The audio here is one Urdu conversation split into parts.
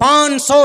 500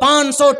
500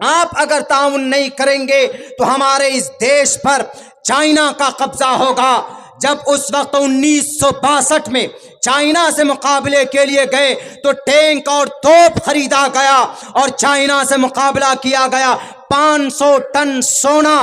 آپ اگر تعاون نہیں کریں گے تو ہمارے اس دیش پر چائنا کا قبضہ ہوگا۔ جب اس وقت 1962 میں چائنا سے مقابلے کے لیے گئے تو ٹینک اور توپ خریدا گیا اور چائنا سے مقابلہ کیا گیا۔ 500 ٹن سونا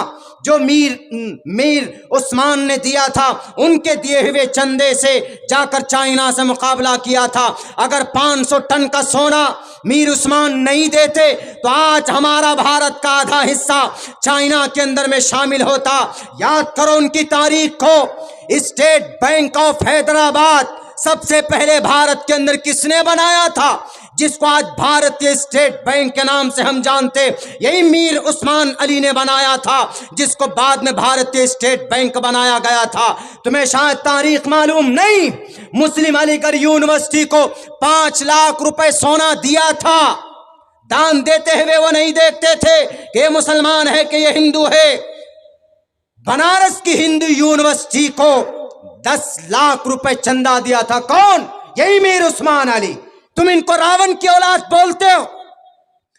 جو میر عثمان نے دیا تھا، ان کے دیے ہوئے چندے سے جا کر چائنا سے مقابلہ کیا تھا۔ اگر 500 ٹن کا سونا میر عثمان نہیں دیتے تو آج ہمارا بھارت کا آدھا حصہ چائنا کے اندر میں شامل ہوتا۔ یاد کرو ان کی تاریخ کو۔ اسٹیٹ بینک آف حیدرآباد سب سے پہلے بھارت کے اندر کس نے بنایا تھا، جس کو آج بھارتی اسٹیٹ بینک کے نام سے ہم جانتے، یہی میر عثمان علی نے بنایا تھا، جس کو بعد میں بھارتی اسٹیٹ بینک بنایا گیا تھا۔ تمہیں شاید تاریخ معلوم نہیں، مسلم علی گڑھ یونیورسٹی کو 5 لاکھ روپے سونا دیا تھا۔ دان دیتے ہوئے وہ نہیں دیکھتے تھے کہ یہ مسلمان ہے کہ یہ ہندو ہے۔ بنارس کی ہندو یونیورسٹی کو 10 لاکھ روپے چندہ دیا تھا۔ کون؟ یہی میر عثمان علی۔ تم ان کو راون کی اولاد بولتے ہو،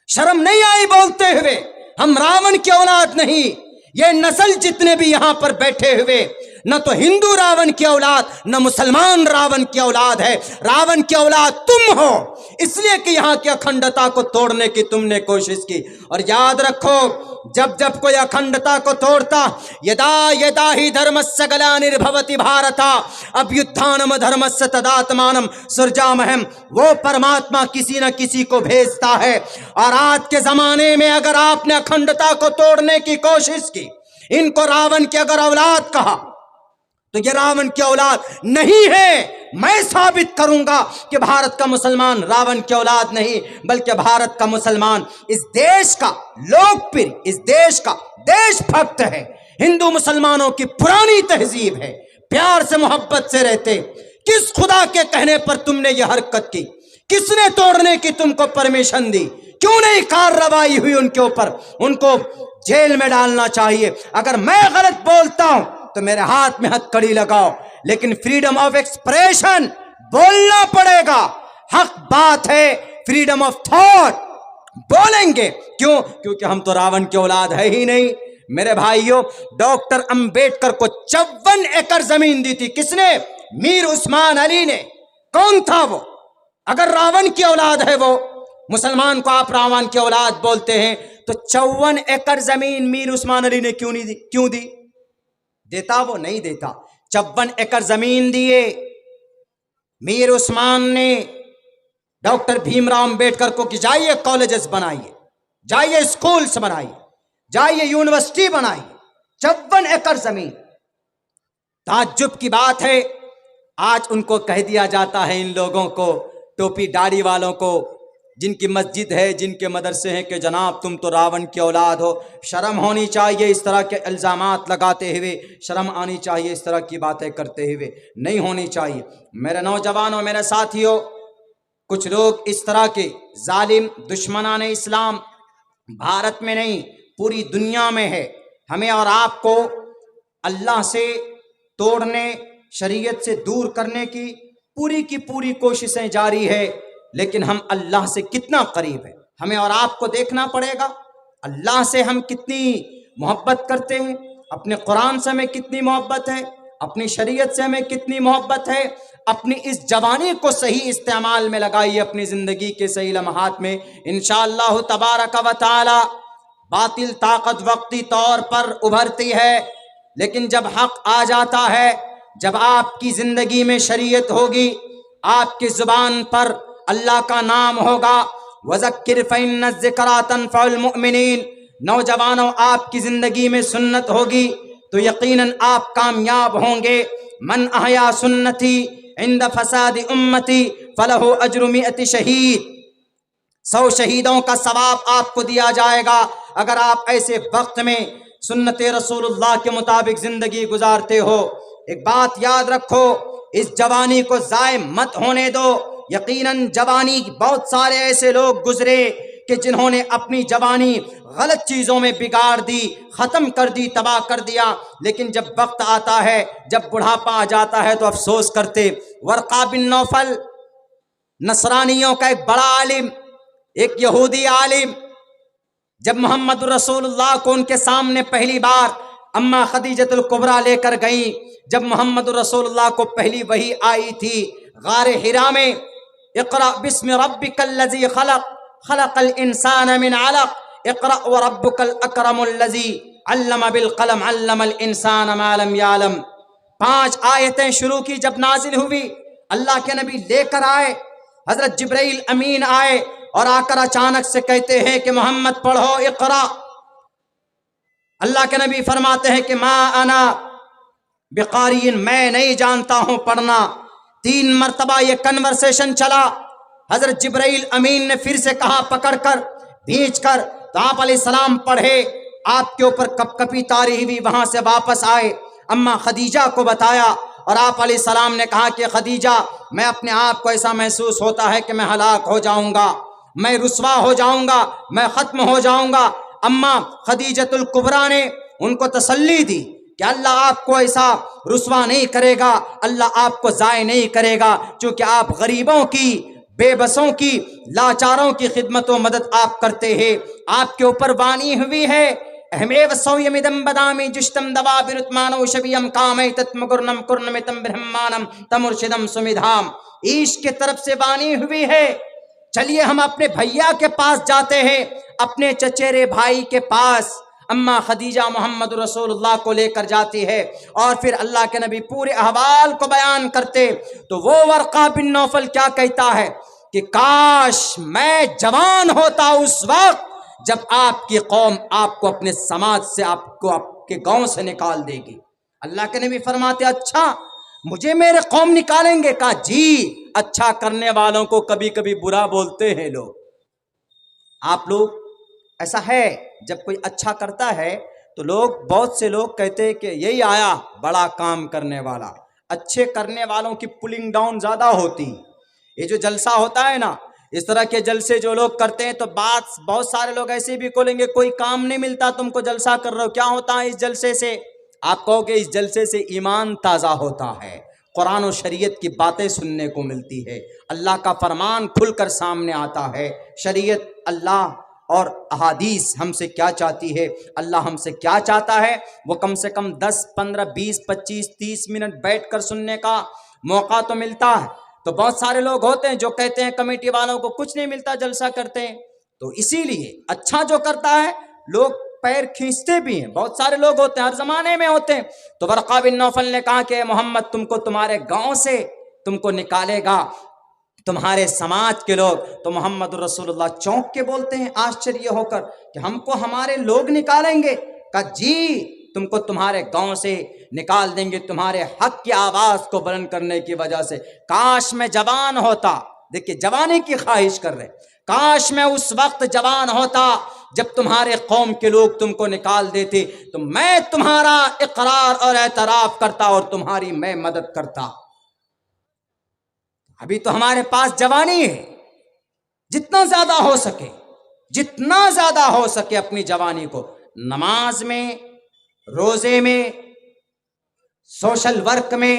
شرم نہیں آئی بولتے ہوئے؟ ہم راون کی اولاد نہیں، یہ نسل جتنے بھی یہاں پر بیٹھے ہوئے نہ تو ہندو راون کی اولاد نہ مسلمان راون کی اولاد ہے۔ راون کی اولاد تم ہو، اس لیے کہ یہاں کی اکھنڈتا کو توڑنے کی تم نے کوشش کی۔ اور یاد رکھو، جب کوئی اکھنڈتا کو توڑتا، یدا یدا ہی دھرمسیا گلانربھوتی بھارتا ابھیتھانم دھرمسیا تداتمانم سرجامہم، وہ پرماتما کسی نہ کسی کو بھیجتا ہے۔ اور آج کے زمانے میں اگر آپ نے اکھنڈتا کو توڑنے کی کوشش کی، ان کو راون کی اگر اولاد کہا تو یہ راون کی اولاد نہیں ہے۔ میں ثابت کروں گا کہ بھارت کا مسلمان راون کی اولاد نہیں، بلکہ بھارت کا مسلمان اس دیش کا لوکپریہ، اس دیش کا دیش بھکت ہے۔ ہندو مسلمانوں کی پرانی تہذیب ہے، پیار سے محبت سے رہتے۔ کس خدا کے کہنے پر تم نے یہ حرکت کی؟ کس نے توڑنے کی تم کو پرمیشن دی؟ کیوں نہیں کارروائی ہوئی ان کے اوپر؟ ان کو جیل میں ڈالنا چاہیے۔ اگر میں غلط بولتا ہوں تو میرے ہاتھ میں ہتھ کڑی لگاؤ، لیکن فریڈم آف ایکسپریشن بولنا پڑے گا۔ حق بات ہے، فریڈم آف تھاٹ بولیں گے۔ کیوں؟ کیونکہ ہم تو راون کی اولاد ہے ہی نہیں۔ میرے بھائیوں، ڈاکٹر امبیڈکر کو 54 ایکڑ زمین دی تھی، کس نے؟ میر عثمان علی نے۔ کون تھا وہ؟ اگر راون کی اولاد ہے وہ، مسلمان کو آپ راون کی اولاد بولتے ہیں، تو 54 ایکڑ زمین میر عثمان علی نے کیوں دی؟ دیتا وہ؟ نہیں دیتا۔ 54 ایکڑ زمین دیے میر عثمان نے ڈاکٹر بھیم راؤ امبیڈکر کو کہ جائیے کالجز بنائیے، جائیے اسکولز بنائیے، جائیے یونیورسٹی بنائیے۔ 54 ایکڑ زمین۔ تعجب کی بات ہے، آج ان کو کہہ دیا جاتا ہے، ان لوگوں کو، ٹوپی داڑھی والوں کو، جن کی مسجد ہے، جن کے مدرسے ہیں، کہ جناب تم تو راون کی اولاد ہو۔ شرم ہونی چاہیے اس طرح کے الزامات لگاتے ہوئے، شرم آنی چاہیے اس طرح کی باتیں کرتے ہوئے، نہیں ہونی چاہیے۔ میرے نوجوانوں، میرے ساتھیوں، کچھ لوگ اس طرح کے ظالم دشمنان اسلام بھارت میں نہیں پوری دنیا میں ہے۔ ہمیں اور آپ کو اللہ سے توڑنے، شریعت سے دور کرنے کی پوری کوششیں جاری ہے، لیکن ہم اللہ سے کتنا قریب ہیں ہمیں اور آپ کو دیکھنا پڑے گا۔ اللہ سے ہم کتنی محبت کرتے ہیں، اپنے قرآن سے ہمیں کتنی محبت ہے، اپنی شریعت سے ہمیں کتنی محبت ہے۔ اپنی اس جوانی کو صحیح استعمال میں لگائیے، اپنی زندگی کے صحیح لمحات میں، انشاءاللہ تبارک و تعالی۔ باطل طاقت وقتی طور پر ابھرتی ہے، لیکن جب حق آ جاتا ہے، جب آپ کی زندگی میں شریعت ہوگی، آپ کی زبان پر اللہ کا نام ہوگا، وَذَكِّرْ فَإِنَّ الذِّكْرَىٰ تَنفَعُ الْمُؤْمِنِينَ، نوجوانوں آپ کی زندگی میں سنت ہوگی تو یقیناً آپ کامیاب ہوں گے۔ من احیا سنتی عند فساد امتی فلہ اجر 100 شہید، 100 شہیدوں کا ثواب آپ کو دیا جائے گا اگر آپ ایسے وقت میں سنت رسول اللہ کے مطابق زندگی گزارتے ہو۔ ایک بات یاد رکھو، اس جوانی کو ضائع مت ہونے دو۔ یقیناً جوانی بہت سارے ایسے لوگ گزرے کہ جنہوں نے اپنی جوانی غلط چیزوں میں بگاڑ دی، ختم کر دی، تباہ کر دیا، لیکن جب وقت آتا ہے، جب بڑھاپا آ جاتا ہے تو افسوس کرتے۔ ورقہ بن نوفل نصرانیوں کا ایک بڑا عالم، ایک یہودی عالم، جب محمد رسول اللہ کو ان کے سامنے پہلی بار اما خدیجۃ الکبریٰ لے کر گئیں، جب محمد رسول اللہ کو پہلی وحی آئی تھی غار حرا میں، اقرأ بسم ربک الذی خلق خلق الانسان من علق اقرأ وربک الاکرم الذی علم بالقلم علم الانسان ما لم یعلم، 5 آیتیں شروع کی جب نازل ہوئی، اللہ کے نبی لے کر آئے، حضرت جبرائیل امین آئے اور آ کر اچانک سے کہتے ہیں کہ محمد پڑھو اقرا۔ اللہ کے نبی فرماتے ہیں کہ ما انا بقارئ، میں نہیں جانتا ہوں پڑھنا۔ 3 مرتبہ یہ کنورسیشن چلا، حضرت جبرائیل امین نے پھر سے کہا پکڑ کر بھیج کر، تو آپ علیہ السلام پڑھے، آپ کے اوپر کپ کپی طاری ہوئی، وہاں سے واپس آئے، اما خدیجہ کو بتایا، اور آپ علیہ السلام نے کہا کہ خدیجہ میں اپنے آپ کو ایسا محسوس ہوتا ہے کہ میں ہلاک ہو جاؤں گا، میں رسوا ہو جاؤں گا، میں ختم ہو جاؤں گا۔ اما خدیجۃ الکبریٰ نے ان کو تسلی دی کہ اللہ آپ کو ایسا رسوا نہیں کرے گا، اللہ آپ کو ضائع نہیں کرے گا، چونکہ آپ غریبوں کی، بے بسوں کی، لاچاروں کی خدمت و مدد آپ کرتے ہیں، آپ کے اوپر وانی ہوئی ہے۔ اہمیو سویمدم بدامی جشتم دوابرتمانو شبیم کامیتت مگرنم کرنمتم برہمانم تمرشدم سمیدھام، عشق کے طرف سے بانی ہوئی ہے۔ چلیے ہم اپنے بھیا کے پاس جاتے ہیں، اپنے چچیرے بھائی کے پاس۔ اما خدیجہ محمد رسول اللہ کو لے کر جاتی ہے، اور پھر اللہ کے نبی پورے احوال کو بیان کرتے، تو وہ ورقہ بن نوفل کیا کہتا ہے کہ کاش میں جوان ہوتا اس وقت جب آپ کی قوم آپ کو اپنے سماج سے، آپ کو آپ کے گاؤں سے نکال دے گی۔ اللہ کے نبی فرماتے اچھا مجھے میرے قوم نکالیں گے؟ کہا جی، اچھا کرنے والوں کو کبھی کبھی برا بولتے ہیں لوگ۔ آپ لوگ ایسا ہے جب کوئی اچھا کرتا ہے تو بہت سے لوگ کہتے ہیں کہ یہی آیا بڑا کام کرنے والا۔ اچھے کرنے والوں کی پولنگ ڈاؤن زیادہ ہوتی۔ یہ جو جلسہ ہوتا ہے نا، اس طرح کے جلسے جو لوگ کرتے ہیں تو بہت سارے لوگ ایسے بھی کھولیں گے کوئی کام نہیں ملتا تم کو، جلسہ کر رہے ہو، کیا ہوتا ہے اس جلسے سے؟ آپ کہو کہ اس جلسے سے ایمان تازہ ہوتا ہے، قرآن و شریعت کی باتیں سننے کو ملتی ہے، اللہ کا فرمان کھل کر سامنے آتا ہے، شریعت اللہ اور احادیث ہم سے کیا چاہتی ہے، اللہ ہم سے کیا چاہتا ہے، وہ کم سے کم 10 15 20 25 30 منٹ بیٹھ کر سننے کا موقع تو ملتا ہے۔ تو بہت سارے لوگ ہوتے ہیں جو کہتے ہیں کمیٹی والوں کو کچھ نہیں ملتا، جلسہ کرتے ہیں، تو اسی لیے اچھا جو کرتا ہے لوگ پیر کھینچتے بھی ہیں، بہت سارے لوگ ہوتے ہیں، ہر زمانے میں ہوتے ہیں۔ تو ورقہ بن نوفل نے کہا کہ محمد تم کو تمہارے گاؤں سے تم کو نکالے گا تمہارے سماج کے لوگ۔ تو محمد رسول اللہ چونک کے بولتے ہیں آشچریہ ہو کر کہ ہم کو ہمارے لوگ نکالیں گے؟ کہا جی، تم کو تمہارے گاؤں سے نکال دیں گے، تمہارے حق کی آواز کو بلند کرنے کی وجہ سے۔ کاش میں جوان ہوتا، دیکھیے جوانی کی خواہش کر رہے، کاش میں اس وقت جوان ہوتا جب تمہارے قوم کے لوگ تم کو نکال دیتے، تو میں تمہارا اقرار اور اعتراف کرتا اور تمہاری میں مدد کرتا۔ ابھی تو ہمارے پاس جوانی ہے، جتنا زیادہ ہو سکے، جتنا زیادہ ہو سکے اپنی جوانی کو نماز میں، روزے میں، سوشل ورک میں،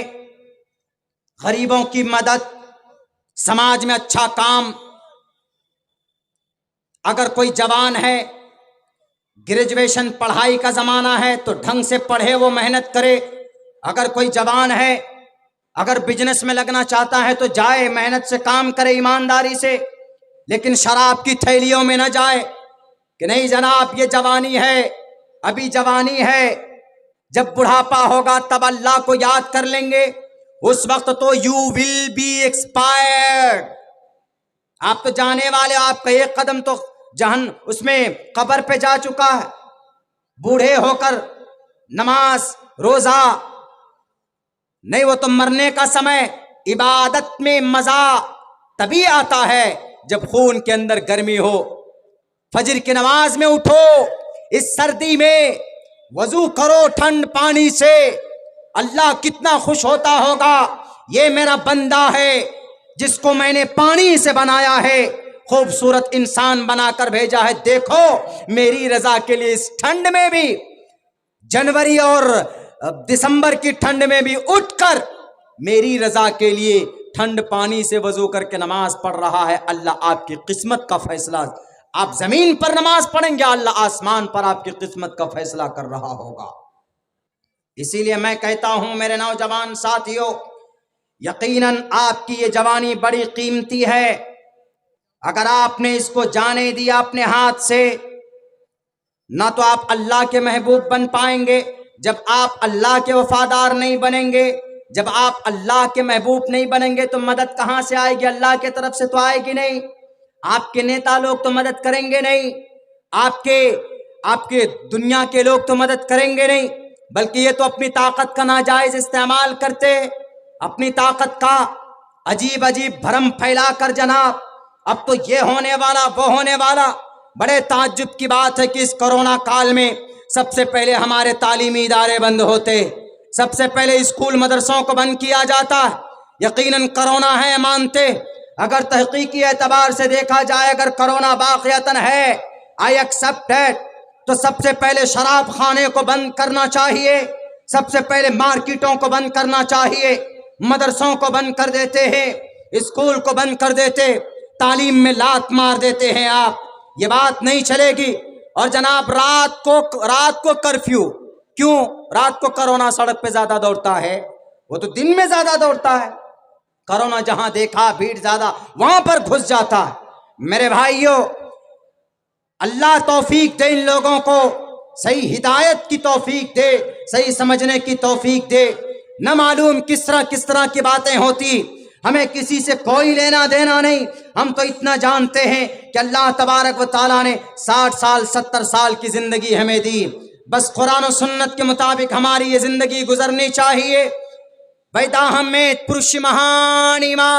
غریبوں کی مدد، سماج میں اچھا کام۔ اگر کوئی جوان ہے، گریجویشن پڑھائی کا زمانہ ہے تو ڈھنگ سے پڑھے، وہ محنت کرے۔ اگر کوئی جوان ہے، اگر بزنس میں لگنا چاہتا ہے تو جائے، محنت سے کام کرے، ایمانداری سے، لیکن شراب کی تھیلیوں میں نہ جائے کہ نہیں جناب یہ جوانی ہے، ابھی جوانی ہے، جب بڑھاپا ہوگا تب اللہ کو یاد کر لیں گے، اس وقت تو یو ول بی ایکسپائرڈ، آپ تو جانے والے، آپ کا ایک قدم تو اس میں قبر پہ جا چکا ہے۔ بوڑھے ہو کر نماز روزہ نہیں، وہ تو مرنے کا سمے۔ عبادت میں مزہ تبھی آتا ہے جب خون کے اندر گرمی ہو۔ فجر کی نماز میں اٹھو، اس سردی میں وضو کرو ٹھنڈ پانی سے، اللہ کتنا خوش ہوتا ہوگا، یہ میرا بندہ ہے جس کو میں نے پانی سے بنایا ہے، خوبصورت انسان بنا کر بھیجا ہے، دیکھو میری رضا کے لیے اس ٹھنڈ میں بھی، جنوری اور دسمبر کی ٹھنڈ میں بھی اٹھ کر میری رضا کے لیے ٹھنڈ پانی سے وضو کر کے نماز پڑھ رہا ہے۔ اللہ آپ کی قسمت کا فیصلہ آپ زمین پر نماز پڑھیں گے، اللہ آسمان پر آپ کی قسمت کا فیصلہ کر رہا ہوگا۔ اسی لیے میں کہتا ہوں میرے نوجوان ساتھیوں، یقیناً آپ کی یہ جوانی بڑی قیمتی ہے۔ اگر آپ نے اس کو جانے دیا اپنے ہاتھ سے، نہ تو آپ اللہ کے محبوب بن پائیں گے۔ جب آپ اللہ کے وفادار نہیں بنیں گے، جب آپ اللہ کے محبوب نہیں بنیں گے تو مدد کہاں سے آئے گی؟ اللہ کی طرف سے تو آئے گی نہیں۔ آپ کے نیتا لوگ تو مدد کریں گے نہیں، آپ کے دنیا کے لوگ تو مدد کریں گے نہیں، بلکہ یہ تو اپنی طاقت کا ناجائز استعمال کرتے، اپنی طاقت کا عجیب عجیب بھرم پھیلا کر جناب اب تو یہ ہونے والا وہ ہونے والا۔ بڑے تعجب کی بات ہے کہ اس کرونا کال میں سب سے پہلے ہمارے تعلیمی ادارے بند ہوتے، سب سے پہلے اسکول مدرسوں کو بند کیا جاتا۔ یقیناً کرونا ہے مانتے، اگر تحقیقی اعتبار سے دیکھا جائے اگر کرونا واقعتاً ہے، آئی ایکسپٹ اٹ، تو سب سے پہلے شراب خانے کو بند کرنا چاہیے، سب سے پہلے مارکیٹوں کو بند کرنا چاہیے، مدرسوں کو بند کر دیتے ہیں، اسکول کو بند کر دیتے، تعلیم میں لات مار دیتے ہیں آپ، یہ بات نہیں چلے گی۔ اور جناب رات کو کرفیو، کیوں رات کو کرونا سڑک پہ زیادہ دوڑتا ہے؟ وہ تو دن میں زیادہ دوڑتا ہے۔ کرونا جہاں دیکھا بھیڑ زیادہ وہاں پر گھس جاتا ہے۔ میرے بھائیوں، اللہ توفیق دے ان لوگوں کو، صحیح ہدایت کی توفیق دے، صحیح سمجھنے کی توفیق دے۔ نہ معلوم کس طرح کی باتیں ہوتی، ہمیں کسی سے کوئی لینا دینا نہیں، ہم تو اتنا جانتے ہیں کہ اللہ تبارک و تعالیٰ نے 60 سال 70 سال کی زندگی ہمیں دی، بس قرآن و سنت کے مطابق ہماری یہ زندگی گزرنی چاہیے۔ ویداہمیت پرش مہانیما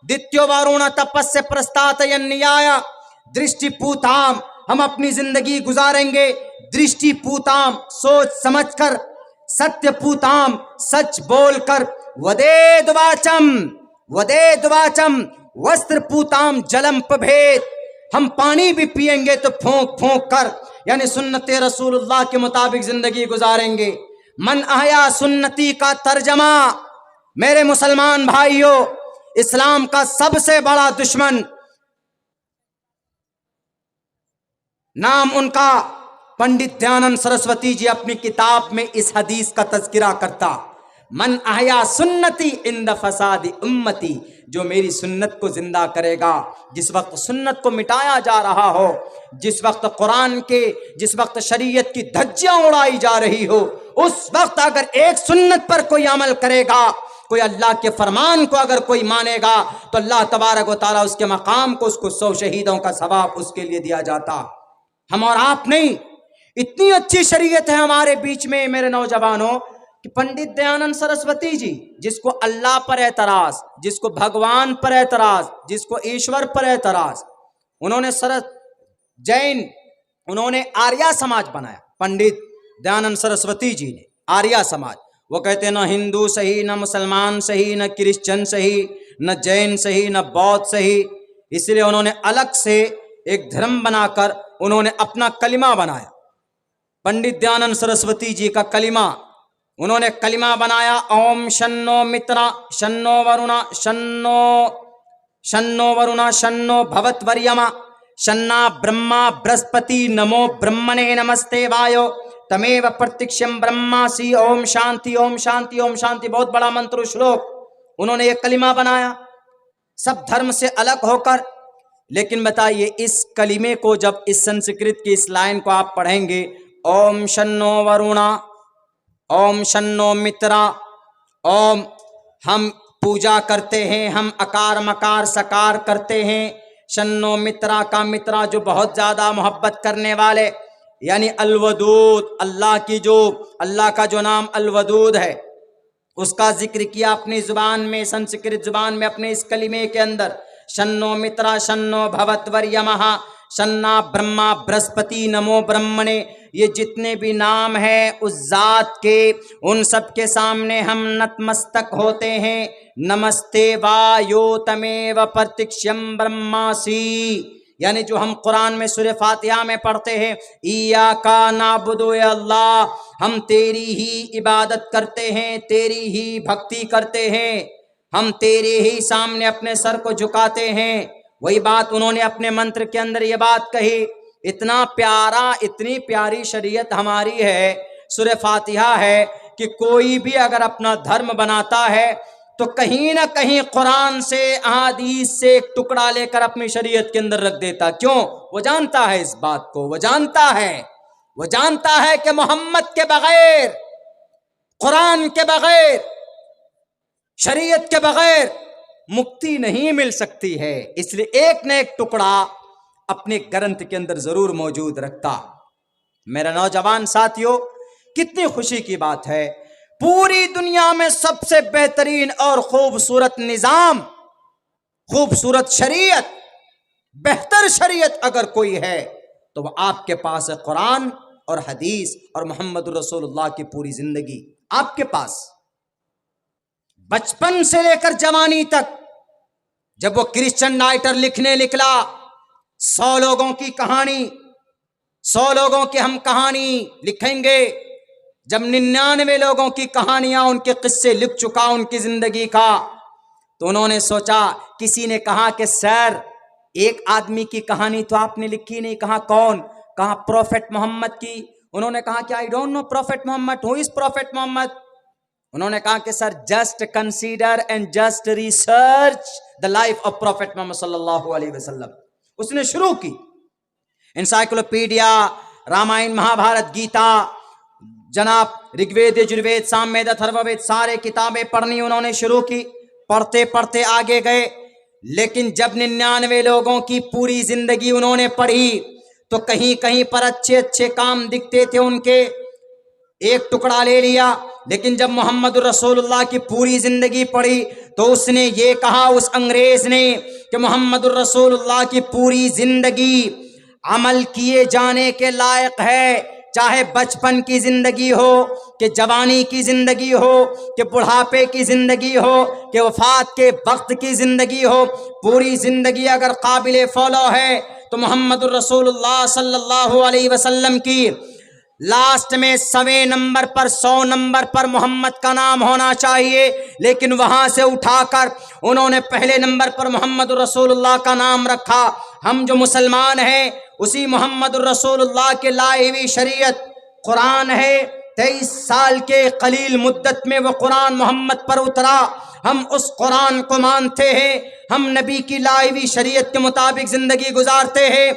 دتیو وارون تپس پرستات ینیایا درشٹی پوتام، ہم اپنی زندگی گزاریں گے درشٹی پوتام، سوچ سمجھ کر، ستیہ پوتام، سچ بول کر، ودید واچم وستر پوتام جلم پبھید، ہم پانی بھی پیئیں گے تو پھونک پھونک کر، یعنی سنت رسول اللہ کے مطابق زندگی گزاریں گے۔ من احیا سنتی کا ترجمہ، میرے مسلمان بھائیوں، اسلام کا سب سے بڑا دشمن، نام ان کا پنڈت دیانند سرسوتی جی اپنی کتاب میں اس حدیث کا تذکرہ کرتا، من احیا سنتی عند فساد امتی، جو میری سنت کو زندہ کرے گا، جس وقت سنت کو مٹایا جا رہا ہو، جس وقت شریعت کی دھجیاں اڑائی جا رہی ہو، اس وقت اگر ایک سنت پر کوئی عمل کرے گا، کوئی اللہ کے فرمان کو اگر کوئی مانے گا، تو اللہ تبارک و تعالیٰ اس کے مقام کو، اس کو 100 شہیدوں کا ثواب اس کے لیے دیا جاتا۔ ہم اور آپ نہیں، اتنی اچھی شریعت ہے ہمارے بیچ میں میرے نوجوانوں، کہ پنڈت دیانند سرسوتی جی، جس کو اللہ پر اعتراض، جس کو بھگوان پر اعتراض، جس کو ایشور پر اعتراض، انہوں نے آریہ سماج بنایا، پنڈت دیانند سرسوتی جی نے آریہ سماج۔ وہ کہتے ہیں نہ ہندو صحیح، نہ مسلمان صحیح، نہ کرسچن صحیح، نہ جین صحیح، نہ بودھ صحیح، اس لیے انہوں نے الگ سے ایک دھرم بنا کر انہوں نے اپنا کلمہ بنایا۔ پنڈت دیانند سرسوتی جی کا کلمہ، انہوں نے کلمہ بنایا، اوم شنو مترا شنو ورونا شنو ورونا شنو بھوت وریما شنا برہما برہسپتی نمو برہمنے نمستے وایو تمیو پرتکشم برہماسی اوم شانتی اوم شانتی اوم شانتی، بہت بڑا منتر شلوک انہوں نے یہ کلمہ بنایا سب دھرم سے الگ ہو کر۔ لیکن بتائیے اس کلمے کو جب اس سنسکرت کی اس لائن کو آپ پڑھیں گے، اوم شنو ورونا اوم شنو مترا، اوم ہم پوجا کرتے ہیں، ہم اکار مکار سکار کرتے ہیں، شنو مترا کا مترا جو بہت زیادہ محبت کرنے والے، یعنی الودود، اللہ کا جو نام الودود ہے اس کا ذکر کیا اپنی زبان میں، سنسکرت زبان میں، اپنے اس کلمے کے اندر، شنو مترا شنو بھوت وریمہ شنا برہما برہسپتی نمو برہمنے، یہ جتنے بھی نام ہیں اس ذات کے، ان سب کے سامنے ہم نتمستک ہوتے ہیں۔ نمستے وایو تمیو پرتکشم برہماسی، یعنی جو ہم قرآن میں سورہ فاتحہ میں پڑھتے ہیں، ایاکا نعبدو، اے اللہ ہم تیری ہی عبادت کرتے ہیں، تیری ہی بھکتی کرتے ہیں، ہم تیرے ہی سامنے اپنے سر کو جھکاتے ہیں۔ وہی بات انہوں نے اپنے منتر کے اندر یہ بات کہی، اتنا پیارا، اتنی پیاری شریعت ہماری ہے، سورہ فاتحہ ہے، کہ کوئی بھی اگر اپنا دھرم بناتا ہے تو کہیں نہ کہیں قرآن سے، احادیث سے ایک ٹکڑا لے کر اپنی شریعت کے اندر رکھ دیتا. کیوں؟ وہ جانتا ہے اس بات کو، وہ جانتا ہے کہ محمد کے بغیر، قرآن کے بغیر، شریعت کے بغیر مکتی نہیں مل سکتی ہے. اس لیے ایک نہ ایک ٹکڑا اپنے گرنتھ کے اندر ضرور موجود رکھتا. میرا نوجوان ساتھیو، کتنی خوشی کی بات ہے، پوری دنیا میں سب سے بہترین اور خوبصورت نظام، خوبصورت شریعت، بہتر شریعت اگر کوئی ہے تو وہ آپ کے پاس ہے، قرآن اور حدیث اور محمد رسول اللہ کی پوری زندگی آپ کے پاس. بچپن سے لے کر جوانی تک، جب وہ کرسچن رائٹر لکھنے نکلا 100 لوگوں کی کہانی، 100 لوگوں کی ہم کہانی لکھیں گے، جب 99 لوگوں کی کہانیاں، ان کے قصے لکھ چکا ان کی زندگی کا، تو انہوں نے سوچا، کسی نے کہا کہ سر ایک آدمی کی کہانی تو آپ نے لکھی نہیں. کہا کون؟ کہا پروفیٹ محمد کی. انہوں نے کہا کہ I don't know prophet Muhammad. Who is prophet Muhammad? انہوں نے کہا کہ sir just consider and just research the life of prophet Muhammad صلی اللہ علیہ وسلم. اس نے شروع کی انسائکلوپیڈیا، رامائن، مہا بھارت، گیتا، جناب رگوید، یجروید، سام وید، اتھرو وید، سارے کتابیں پڑھنی انہوں نے شروع کی. پڑھتے پڑھتے آگے گئے، لیکن جب 99 لوگوں کی پوری زندگی انہوں نے پڑھی تو کہیں کہیں پر اچھے اچھے کام دکھتے تھے ان کے، ایک ٹکڑا لے لیا. لیکن جب محمد رسول اللہ کی پوری زندگی پڑھی تو اس نے یہ کہا، اس انگریز نے، کہ محمد رسول اللہ کی پوری زندگی عمل کیے جانے کے لائق ہے، چاہے بچپن کی زندگی ہو، کہ جوانی کی زندگی ہو، کہ بڑھاپے کی زندگی ہو، کہ وفات کے وقت کی زندگی ہو. پوری زندگی اگر قابل فالو ہے تو محمد رسول اللہ صلی اللہ علیہ وسلم کی لاسٹ میں 100 نمبر پر، 100 نمبر پر محمد کا نام ہونا چاہیے. لیکن وہاں سے اٹھا کر انہوں نے پہلے نمبر پر محمد رسول اللہ کا نام رکھا. ہم جو مسلمان ہیں، اسی محمد رسول اللہ کے لائی ہوئی شریعت قرآن ہے. 23 سال کے قلیل مدت میں وہ قرآن محمد پر اترا. ہم اس قرآن کو مانتے ہیں، ہم نبی کی لائی ہوئی شریعت کے مطابق زندگی گزارتے ہیں.